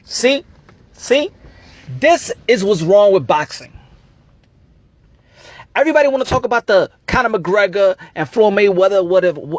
See? See? This is what's wrong with boxing. Everybody want to talk about the Conor McGregor and Floyd Mayweather,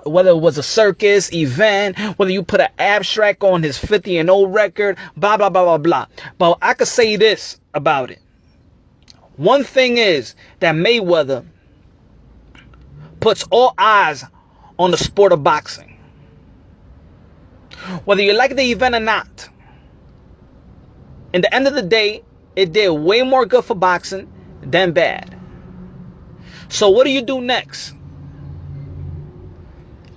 whether it was a circus event, whether you put an abstract on his 50-0 record, blah, blah, blah, blah, blah. But I could say this about it. One thing is that Mayweather puts all eyes on the sport of boxing. Whether you like the event or not, in the end of the day, it did way more good for boxing than bad. So what do you do next?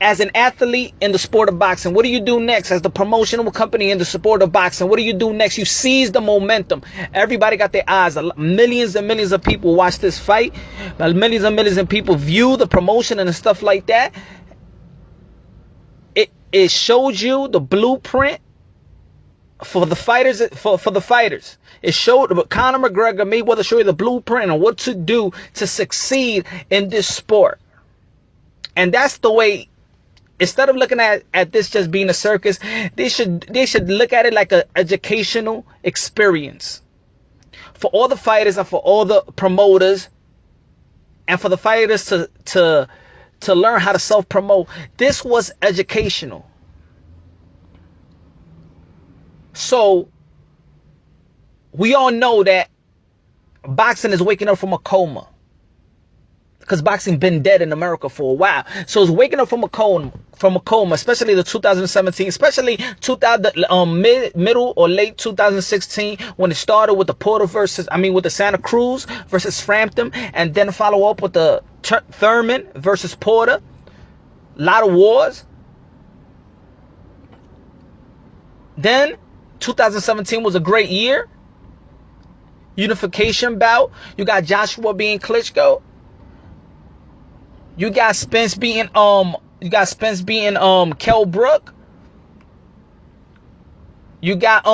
As an athlete in the sport of boxing, what do you do next? As the promotional company in the sport of boxing, what do you do next? You seize the momentum. Everybody got their eyes. Millions and millions of people watch this fight. Millions and millions of people view the promotion and stuff like that. It shows you the blueprint for the fighters. For the fighters, it showed Conor McGregor, Mayweather, show you the blueprint on what to do to succeed in this sport. And that's the way. Instead of looking at this just being a circus, they should look at it like an educational experience for all the fighters and for all the promoters, and for the fighters to learn how to self-promote. This was educational. So we all know that boxing is waking up from a coma, because boxing been dead in America for a while. So it's waking up from a coma, especially the 2017, especially middle or late 2016, when it started with the Santa Cruz versus Frampton, and then follow up with the Thurman versus Porter. A lot of wars. Then 2017 was a great year. Unification bout. You got Joshua beating Klitschko. You got Spence beating Kell Brook. You got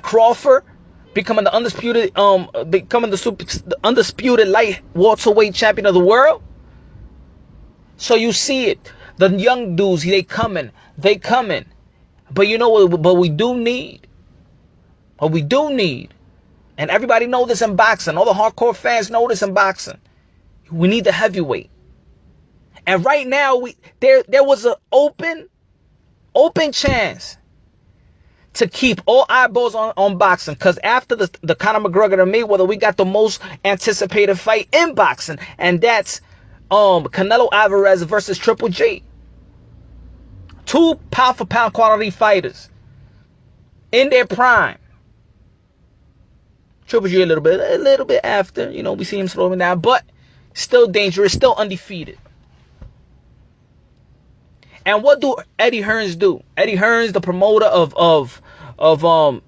Crawford becoming the undisputed light welterweight champion of the world. So you see it. The young dudes, they coming. But you know what we do need? And everybody know this in boxing. All the hardcore fans know this in boxing. We need the heavyweight. And right now, there was an open chance to keep all eyeballs on boxing. Because after the Conor McGregor and Mayweather, we got the most anticipated fight in boxing. And that's Canelo Alvarez versus Triple G. Two pound for pound quality fighters in their prime. Triple G a little bit after. We see him slowing down, but still dangerous, still undefeated. And what do Eddie Hearns do? Eddie Hearns, the promoter of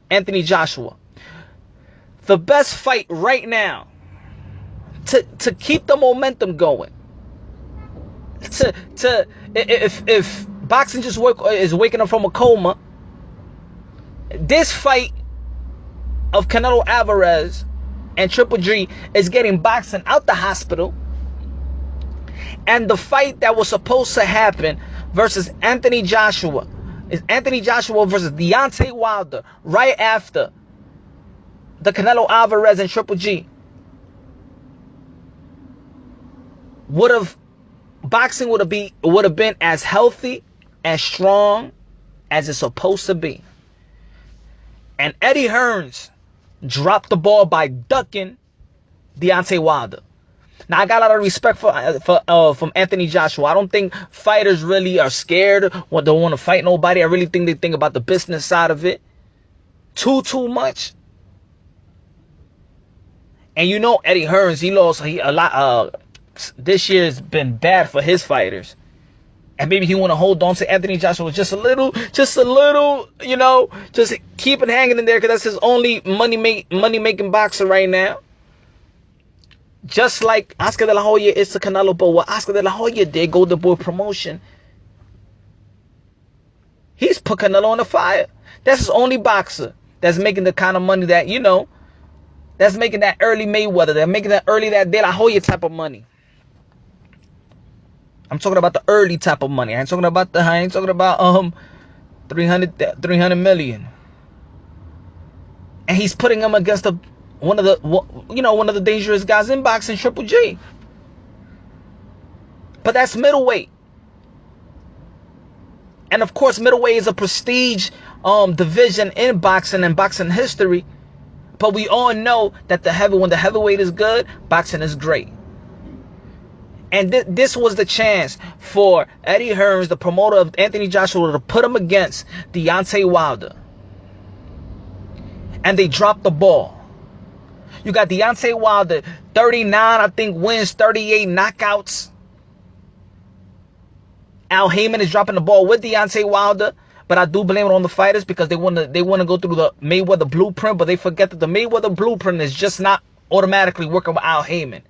Anthony Joshua. The best fight right now to keep the momentum going. If boxing just is waking up from a coma, this fight of Canelo Alvarez and Triple G is getting boxing out the hospital. And the fight that was supposed to happen versus Anthony Joshua is Anthony Joshua versus Deontay Wilder right after the Canelo Alvarez and Triple G. Boxing would have been as healthy and strong as it's supposed to be. And Eddie Hearns dropped the ball by ducking Deontay Wilder. Now, I got a lot of respect from Anthony Joshua. I don't think fighters really are scared or don't want to fight nobody. I really think they think about the business side of it too much. And Eddie Hearns, he lost a lot. This year's been bad for his fighters. And maybe he want to hold on to Anthony Joshua just a little, just keep it hanging in there, because that's his only money-making boxer right now. Just like Oscar De La Hoya is to Canelo, but what Oscar De La Hoya did, Golden Boy Promotion, he's put Canelo on the fire. That's his only boxer that's making the kind of money that, that's making that early Mayweather, they're making that early that De La Hoya type of money. I'm talking about the early type of money. I ain't talking about 300 million. and he's putting him against one of the dangerous guys in boxing, Triple G. But that's middleweight. And of course, middleweight is a prestige division in boxing and boxing history. But we all know that when the heavyweight is good, boxing is great. And this was the chance for Eddie Hearns, the promoter of Anthony Joshua, to put him against Deontay Wilder. And they dropped the ball. You got Deontay Wilder, 39, I think, wins, 38 knockouts. Al Heyman is dropping the ball with Deontay Wilder. But I do blame it on the fighters because they want to go through the Mayweather blueprint, but they forget that the Mayweather blueprint is just not automatically working with Al Heyman.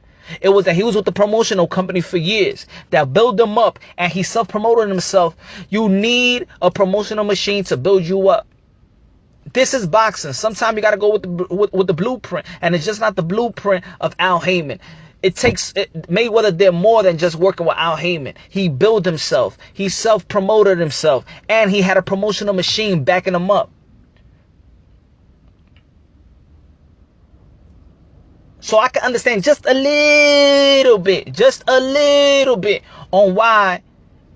It was that he was with the promotional company for years that built him up, and he self-promoted himself. You need a promotional machine to build you up. This is boxing. Sometimes you got to go with the blueprint, and it's just not the blueprint of Al Heyman. Mayweather did more than just working with Al Heyman. He built himself. He self-promoted himself, and he had a promotional machine backing him up. So I can understand just a little bit on why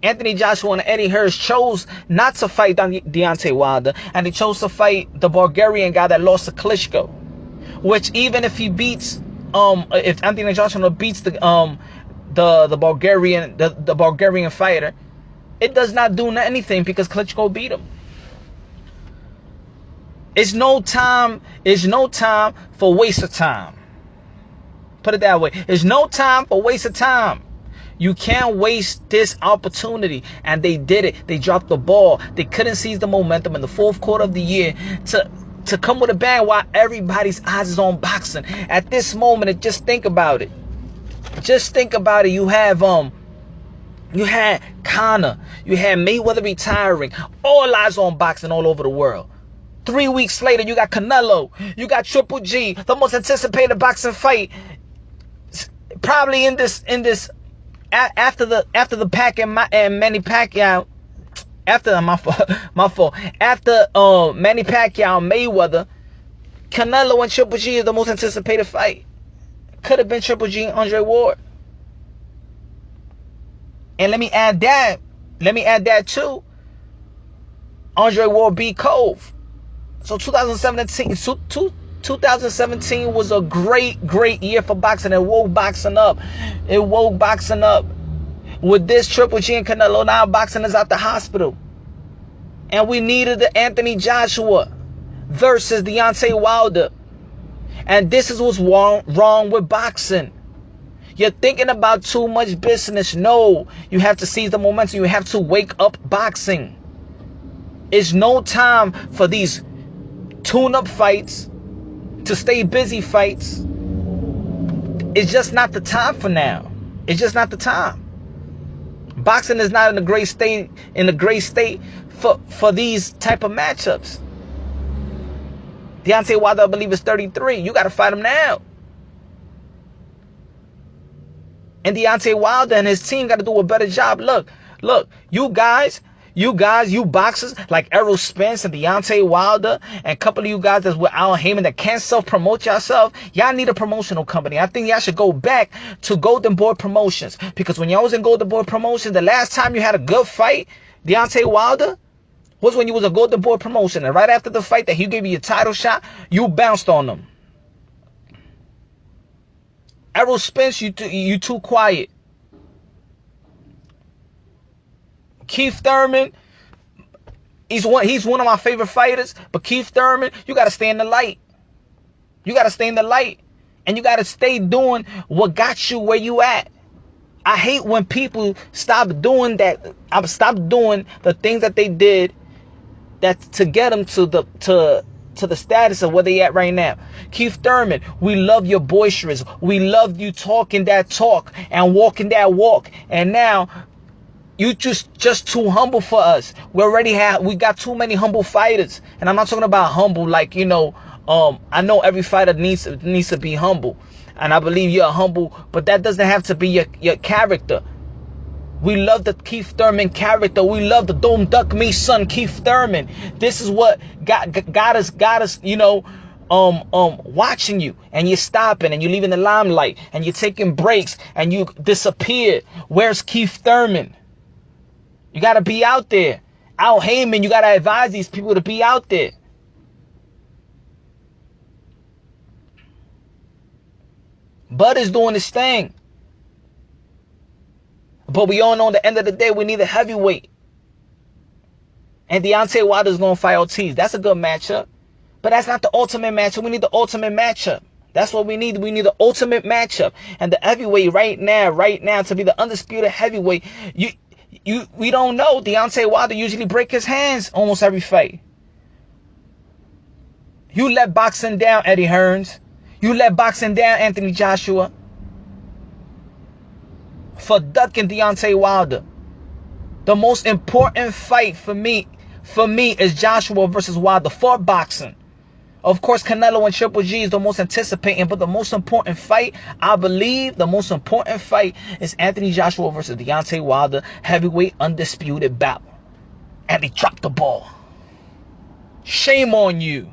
Anthony Joshua and Eddie Hearns chose not to fight Deontay Wilder, and they chose to fight the Bulgarian guy that lost to Klitschko. Which even if he beats, if Anthony Joshua beats the Bulgarian fighter, it does not do anything because Klitschko beat him. It's no time for waste of time. Put it that way. There's no time for waste of time. You can't waste this opportunity. And they did it. They dropped the ball. They couldn't seize the momentum in the fourth quarter of the year to come with a bang while everybody's eyes is on boxing. At this moment, just think about it. Just think about it. You had Conor. You had Mayweather retiring. All eyes on boxing all over the world. 3 weeks later, you got Canelo. You got Triple G. The most anticipated boxing fight. Probably in this after the Pac and Manny Pacquiao, after my fault. After Manny Pacquiao and Mayweather, Canelo and Triple G is the most anticipated fight. Could have been Triple G and Andre Ward. And let me add that too. Andre Ward beat Cove. So 2017 was a great year for boxing. It woke boxing up. With this Triple G and Canelo, now boxing is out the hospital. And we needed the Anthony Joshua versus Deontay Wilder. And this is what's wrong with boxing. You're thinking about too much business. No, you have to seize the momentum. You have to wake up boxing. It's no time for these tune-up fights, to stay busy fights. It's just not the time for now. It's just not the time. Boxing is not in a great state for these type of matchups. Deontay Wilder, I believe, is 33. You got to fight him now. And Deontay Wilder and his team got to do a better job. Look, you boxers like Errol Spence and Deontay Wilder and a couple of you guys that's with Al Heyman that can't self-promote yourself, y'all need a promotional company. I think y'all should go back to Golden Boy Promotions, because when y'all was in Golden Boy Promotions, the last time you had a good fight, Deontay Wilder, was when you was a Golden Boy Promotion, and right after the fight that he gave you a title shot, you bounced on them. Errol Spence, you too quiet. Keith Thurman, he's one of my favorite fighters, but Keith Thurman, you got to stay in the light. You got to stay in the light, and you got to stay doing what got you where you at. I hate when people stop doing that. Stop doing the things that they did that to get them to the status of where they at right now. Keith Thurman, we love your boisterous. We love you talking that talk and walking that walk, and now you just too humble for us. We got too many humble fighters. And I'm not talking about humble like, I know every fighter needs to be humble. And I believe you're humble, but that doesn't have to be your character. We love the Keith Thurman character. We love the Don't Duck Me son Keith Thurman. This is what got us, watching you, and you're stopping, and you're leaving the limelight, and you're taking breaks, and you disappear. Where's Keith Thurman? You got to be out there. Al Heyman, you got to advise these people to be out there. Bud is doing his thing. But we all know at the end of the day, we need a heavyweight. And Deontay Wilder's going to fight Ortiz. That's a good matchup. But that's not the ultimate matchup. We need the ultimate matchup. That's what we need. We need the ultimate matchup. And the heavyweight right now, to be the undisputed heavyweight, we don't know. Deontay Wilder usually break his hands almost every fight. You let boxing down, Eddie Hearns. You let boxing down, Anthony Joshua, for ducking Deontay Wilder. The most important fight for me is Joshua versus Wilder for boxing. Of course, Canelo and Triple G is the most anticipating, but the most important fight, I believe, the most important fight is Anthony Joshua versus Deontay Wilder, heavyweight undisputed battle. And they dropped the ball. Shame on you.